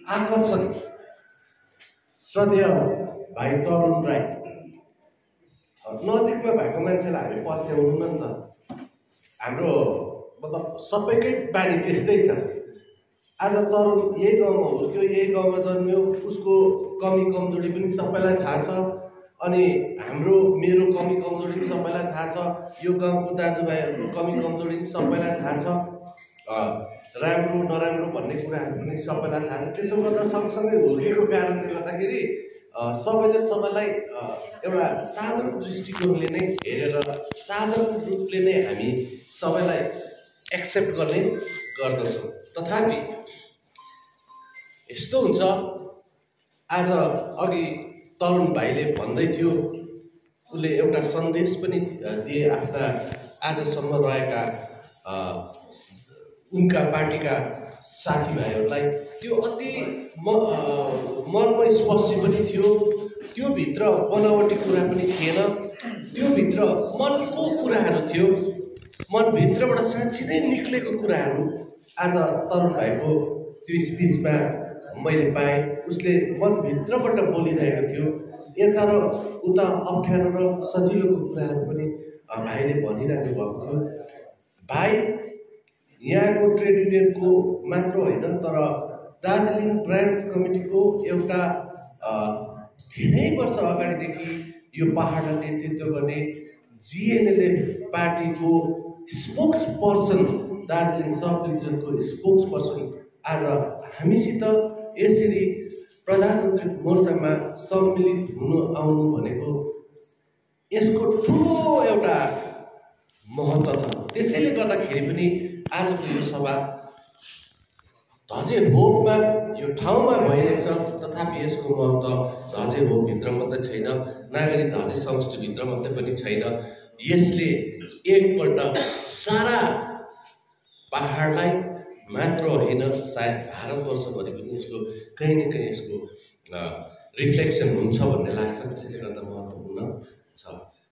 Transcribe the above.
आकर्षण श्रद्धेय भाइ तरुण राई नजिकमा भएको मान्छेलाई हामी पत्याउनु न त। हाम्रो मतलब सबैकै बानी त्यस्तै छ। आज तरुण यही गाउँमा हुर्क्यो, यही गाउँमा जन्मियो, उसको कमी कमजोरी पनि सबैलाई थाहा छ। अनि मेरो कमी कमजोरी पनि सबैलाई थाहा छ। यो गाउँको दाजुभाइहरूको कमी कमजोरी पनि सबैलाई थाहा छ। राम्रो नराम्रो भन्ने कुराहरू पनि सबैलाई थाहा छ। त्यसो गर्दा सँगसँगै हुर्केको कारणले गर्दाखेरि सबैले सबैलाई एउटा साधारण दृष्टिकोणले नै हेरेर साधारण रूपले नै हामी सबैलाई एक्सेप्ट गर्ने गर्दछौँ। तथापि यस्तो हुन्छ, आज अघि तरुण भाइले भन्दै थियो, उसले एउटा सन्देश पनि दिए आफ्ना आजसम्म रहेका उनका पार्टीका साथीभाइहरूलाई। त्यो अति मर्मस्पर्शी पनि थियो। त्यो भित्र बनावटी कुरा पनि थिएन, त्यो भित्र मनको कुराहरू थियो, मनभित्रबाट साँच्ची नै निक्लेको कुराहरू आज तरुण भाइको त्यो स्पिचमा मैले पाएँ। उसले मनभित्रबाट बोलिरहेको थियो। यता र उता अप्ठ्यारो र सजिलोको कुराहरू पनि भाइले भनिरहनु भएको थियो। भाइ यहाँको ट्रेड युनियनको मात्र होइन, तर दार्जिलिङ ब्रान्च कमिटीको एउटा धेरै वर्ष अगाडिदेखि यो पहाडलाई नेतृत्व गर्ने जिएनएलएफ पार्टीको स्पोक्स पर्सन, दार्जिलिङ सब डिभिजनको स्पोक्स पर्सन आज हामीसित यसरी प्रधानमन्त्री मोर्चामा सम्मिलित हुन आउनु भनेको यसको ठुलो एउटा महत्त्व छ। त्यसैले गर्दाखेरि पनि आजको यो सभा धजे भोगमा यो ठाउँमा भइरहेछ। तथापि यसको महत्त्व धजे भोगभित्र मात्रै छैन, नागरी धजे समष्टिभित्र मात्रै पनि छैन। यसले एकपल्ट सारा पहाडलाई मात्र होइन, सायद भारतवर्षभरि पनि यसको कहीँ न कहीँ यसको रिफ्लेक्सन हुन्छ भन्ने लाग्छ। त्यसैले गर्दा महत्त्वपूर्ण छ।